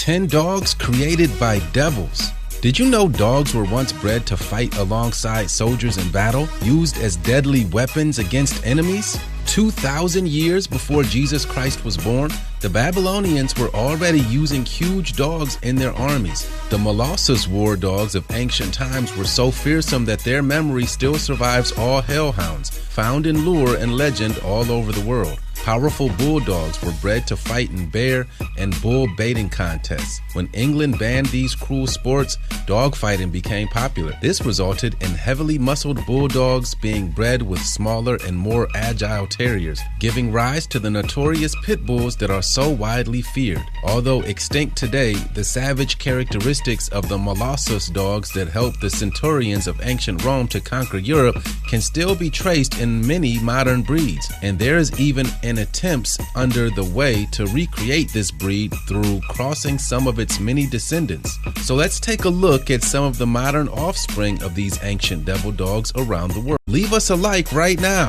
10 dogs created by devils. Did you know dogs were once bred to fight alongside soldiers in battle, used as deadly weapons against enemies? 2,000 years before Jesus Christ was born, the Babylonians were already using huge dogs in their armies. The Molossus war dogs of ancient times were so fearsome that their memory still survives all hellhounds, found in lore and legend all over the world. Powerful bulldogs were bred to fight in bear and bull baiting contests. When England banned these cruel sports, dogfighting became popular. This resulted in heavily muscled bulldogs being bred with smaller and more agile terriers, giving rise to the notorious pit bulls that are so widely feared. Although extinct today, the savage characteristics of the Molossus dogs that helped the centurions of ancient Rome to conquer Europe can still be traced in many modern breeds, and there is even an attempts under the way to recreate this breed through crossing some of its many descendants. So let's take a look at some of the modern offspring of these ancient devil dogs around the world. Leave us a like right now.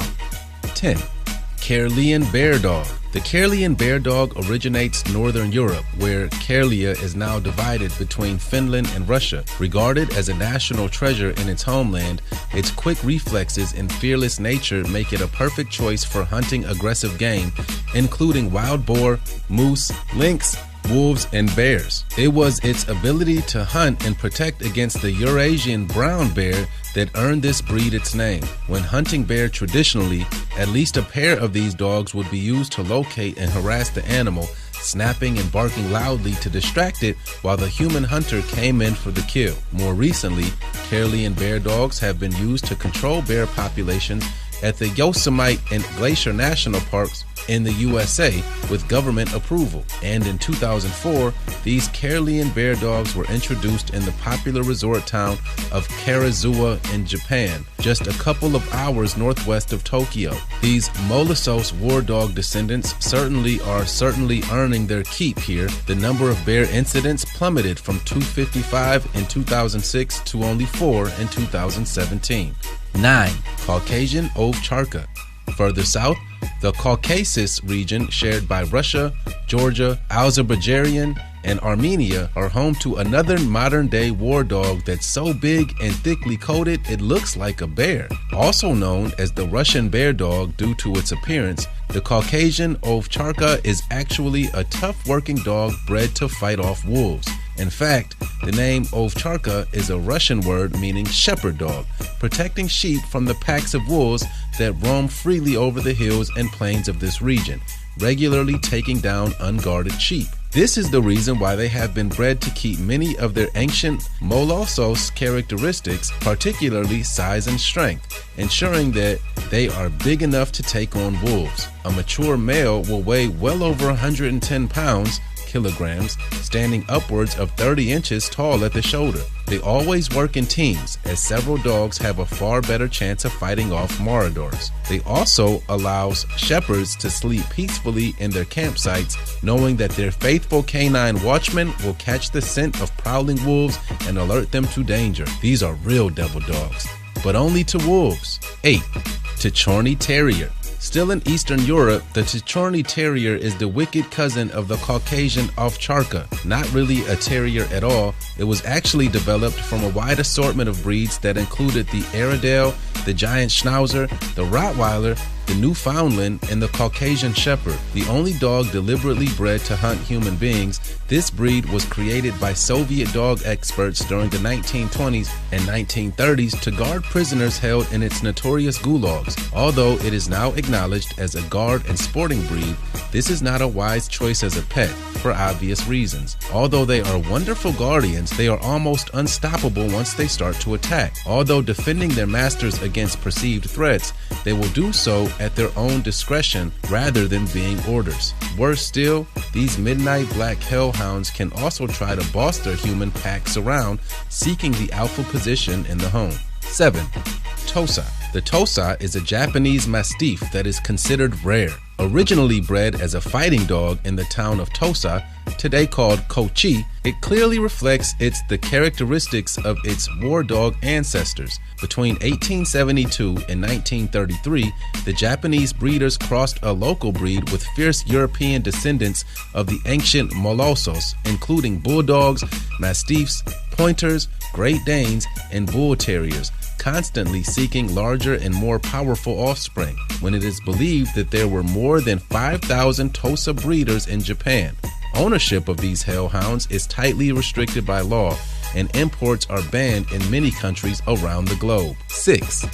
10. Karelian Bear Dog. The Karelian Bear Dog originates northern Europe, where Karelia is now divided between Finland and Russia. Regarded as a national treasure in its homeland, its quick reflexes and fearless nature make it a perfect choice for hunting aggressive game, including wild boar, moose, lynx, wolves, and bears. It was its ability to hunt and protect against the Eurasian brown bear that earned this breed its name. When hunting bear traditionally, at least a pair of these dogs would be used to locate and harass the animal, snapping and barking loudly to distract it while the human hunter came in for the kill. More recently, Karelian bear dogs have been used to control bear populations at the Yosemite and Glacier National Parks in the USA with government approval. And in 2004, these Karelian bear dogs were introduced in the popular resort town of Karazuwa in Japan, just a couple of hours northwest of Tokyo. These Molossus war dog descendants certainly are earning their keep here. The number of bear incidents plummeted from 255 in 2006 to only 4 in 2017. 9. Caucasian Ovcharka. Further south, the Caucasus region, shared by Russia, Georgia, Azerbaijan, and Armenia, are home to another modern-day war dog that's so big and thickly coated it looks like a bear. Also known as the Russian bear dog due to its appearance, the Caucasian Ovcharka is actually a tough working dog bred to fight off wolves. In fact, the name Ovcharka is a Russian word meaning shepherd dog, protecting sheep from the packs of wolves that roam freely over the hills and plains of this region, regularly taking down unguarded sheep. This is the reason why they have been bred to keep many of their ancient Molossus characteristics, particularly size and strength, ensuring that they are big enough to take on wolves. A mature male will weigh well over 110 kilograms, standing upwards of 30 inches tall at the shoulder. They always work in teams, as several dogs have a far better chance of fighting off marauders. They also allows shepherds to sleep peacefully in their campsites, knowing that their faithful canine watchmen will catch the scent of prowling wolves and alert them to danger. These are real devil dogs, but only to wolves. 8. Tachorny Terrier. Still in Eastern Europe, the Tachorny Terrier is the wicked cousin of the Caucasian Ovcharka. Not really a terrier at all, it was actually developed from a wide assortment of breeds that included the Airedale, the Giant Schnauzer, the Rottweiler, the Newfoundland, and the Caucasian Shepherd. The only dog deliberately bred to hunt human beings, this breed was created by Soviet dog experts during the 1920s and 1930s to guard prisoners held in its notorious gulags. Although it is now acknowledged as a guard and sporting breed, this is not a wise choice as a pet, for obvious reasons. Although they are wonderful guardians, they are almost unstoppable once they start to attack. Although defending their masters against perceived threats, they will do so at their own discretion rather than being orders. Worse still, these midnight black hellhounds can also try to boss their human packs around, seeking the alpha position in the home. 7. Tosa. The Tosa is a Japanese Mastiff that is considered rare. Originally bred as a fighting dog in the town of Tosa, today called Kochi, it clearly reflects the characteristics of its war dog ancestors. Between 1872 and 1933, the Japanese breeders crossed a local breed with fierce European descendants of the ancient Molossos, including bulldogs, mastiffs, pointers, Great Danes, and bull terriers, constantly seeking larger and more powerful offspring, when it is believed that there were more than 5,000 Tosa breeders in Japan. Ownership of these hellhounds is tightly restricted by law, and imports are banned in many countries around the globe. 6.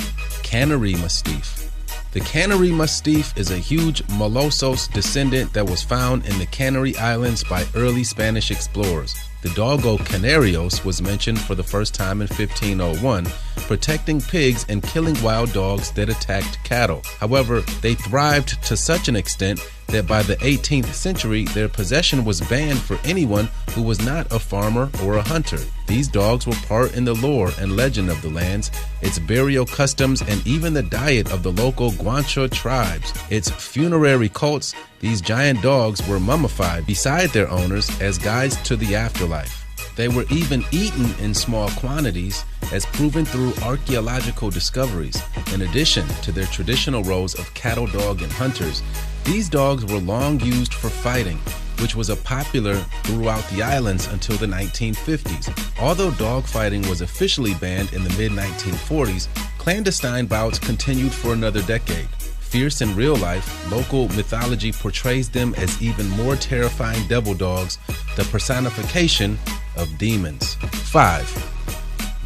Canary Mastiff. The Canary Mastiff is a huge Molossos descendant that was found in the Canary Islands by early Spanish explorers. The doggo Canarios was mentioned for the first time in 1501, protecting pigs and killing wild dogs that attacked cattle. However, they thrived to such an extent that by the 18th century, their possession was banned for anyone who was not a farmer or a hunter. These dogs were part in the lore and legend of the lands, its burial customs, and even the diet of the local Guanche tribes. Its funerary cults, these giant dogs were mummified beside their owners as guides to the afterlife. They were even eaten in small quantities, as proven through archaeological discoveries. In addition to their traditional roles of cattle dog and hunters, these dogs were long used for fighting, which was popular throughout the islands until the 1950s. Although dogfighting was officially banned in the mid-1940s, clandestine bouts continued for another decade. Fierce in real life, local mythology portrays them as even more terrifying devil dogs, the personification of demons. 5.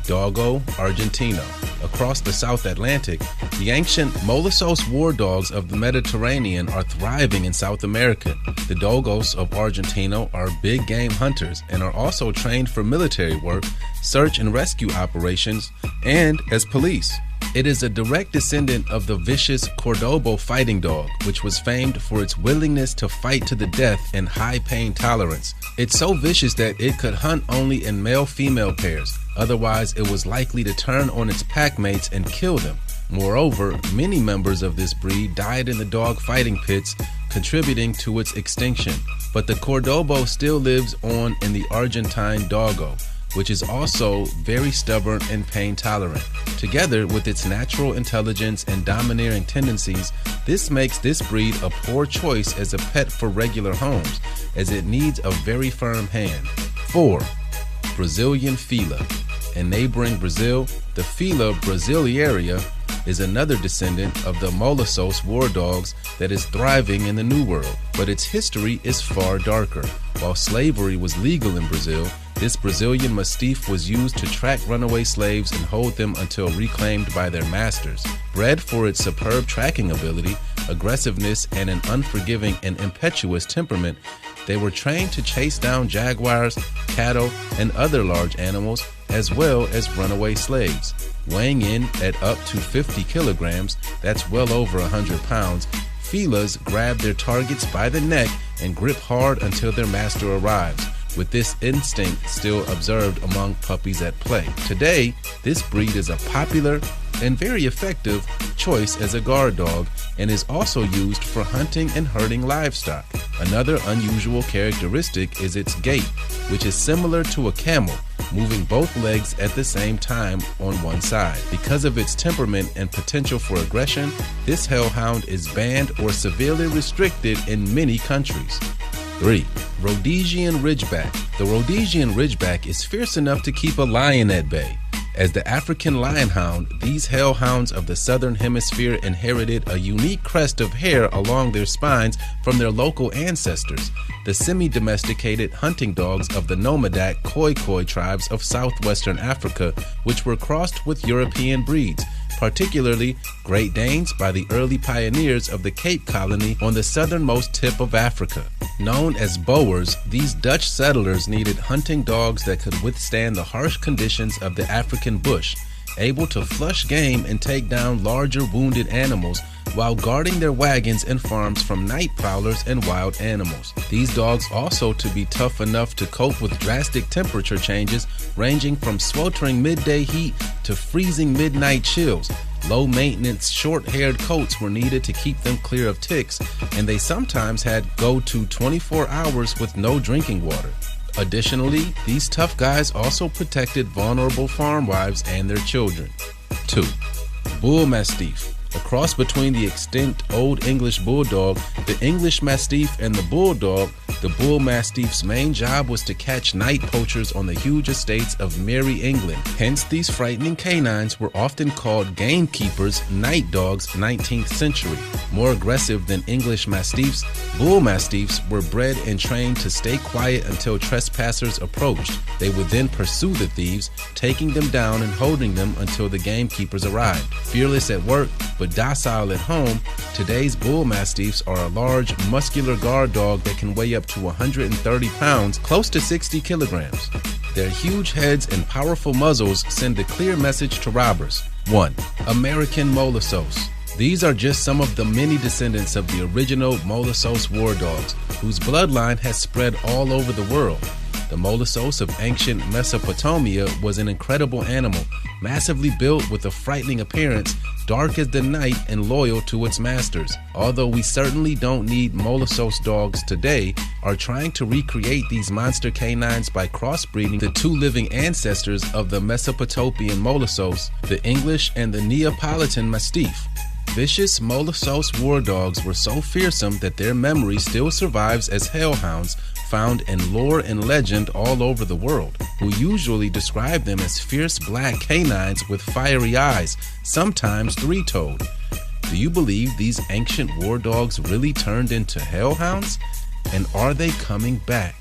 Doggo Argentino. Across the South Atlantic, the ancient Molossos war dogs of the Mediterranean are thriving in South America. The Dogos of Argentino are big game hunters and are also trained for military work, search and rescue operations, and as police. It is a direct descendant of the vicious Cordobo fighting dog, which was famed for its willingness to fight to the death and high pain tolerance. It's so vicious that it could hunt only in male-female pairs. Otherwise, it was likely to turn on its packmates and kill them. Moreover, many members of this breed died in the dog fighting pits, contributing to its extinction. But the Cordobo still lives on in the Argentine doggo, which is also very stubborn and pain tolerant. Together with its natural intelligence and domineering tendencies, this makes this breed a poor choice as a pet for regular homes, as it needs a very firm hand. 4. Brazilian Fila. In neighboring Brazil, the Fila brasileira is another descendant of the Molossos war dogs that is thriving in the New World, but its history is far darker. While slavery was legal in Brazil, this Brazilian Mastiff was used to track runaway slaves and hold them until reclaimed by their masters. Bred for its superb tracking ability, aggressiveness, and an unforgiving and impetuous temperament, they were trained to chase down jaguars, cattle, and other large animals, as well as runaway slaves. Weighing in at up to 50 kilograms, that's well over 100 pounds, Filas grab their targets by the neck and grip hard until their master arrives, with this instinct still observed among puppies at play. Today, this breed is a popular and very effective choice as a guard dog and is also used for hunting and herding livestock. Another unusual characteristic is its gait, which is similar to a camel, moving both legs at the same time on one side. Because of its temperament and potential for aggression, this hellhound is banned or severely restricted in many countries. 3. Rhodesian Ridgeback. The Rhodesian Ridgeback is fierce enough to keep a lion at bay. As the African lionhound, these hellhounds of the southern hemisphere inherited a unique crest of hair along their spines from their local ancestors, the semi-domesticated hunting dogs of the nomadic Khoi tribes of southwestern Africa, which were crossed with European breeds, particularly Great Danes by the early pioneers of the Cape Colony on the southernmost tip of Africa. Known as Boers, these Dutch settlers needed hunting dogs that could withstand the harsh conditions of the African bush, able to flush game and take down larger wounded animals while guarding their wagons and farms from night prowlers and wild animals. These dogs also to be tough enough to cope with drastic temperature changes ranging from sweltering midday heat to freezing midnight chills. Low maintenance, short-haired coats were needed to keep them clear of ticks, and they sometimes had go to 24 hours with no drinking water. Additionally, these tough guys also protected vulnerable farm wives and their children. 2. Bull Mastiff. A cross between the extinct Old English Bulldog, the English Mastiff, and the Bulldog, the Bull Mastiff's main job was to catch night poachers on the huge estates of Merry England. Hence, these frightening canines were often called gamekeepers, night dogs, 19th century. More aggressive than English Mastiffs, Bull Mastiffs were bred and trained to stay quiet until trespassers approached. They would then pursue the thieves, taking them down and holding them until the gamekeepers arrived. Fearless at work, but docile at home, today's Bull Mastiffs are a large, muscular guard dog that can weigh up to 130 pounds, close to 60 kilograms. Their huge heads and powerful muzzles send a clear message to robbers. 1. American Molossos. These are just some of the many descendants of the original Molossos war dogs, whose bloodline has spread all over the world. The Molossos of ancient Mesopotamia was an incredible animal, massively built with a frightening appearance, dark as the night, and loyal to its masters. Although we certainly don't need Molossos dogs today, are trying to recreate these monster canines by crossbreeding the two living ancestors of the Mesopotamian Molossos, the English and the Neapolitan Mastiff. Vicious Molossos war dogs were so fearsome that their memory still survives as hellhounds, found in lore and legend all over the world, who usually describe them as fierce black canines with fiery eyes, sometimes three-toed. Do you believe these ancient war dogs really turned into hellhounds? And are they coming back?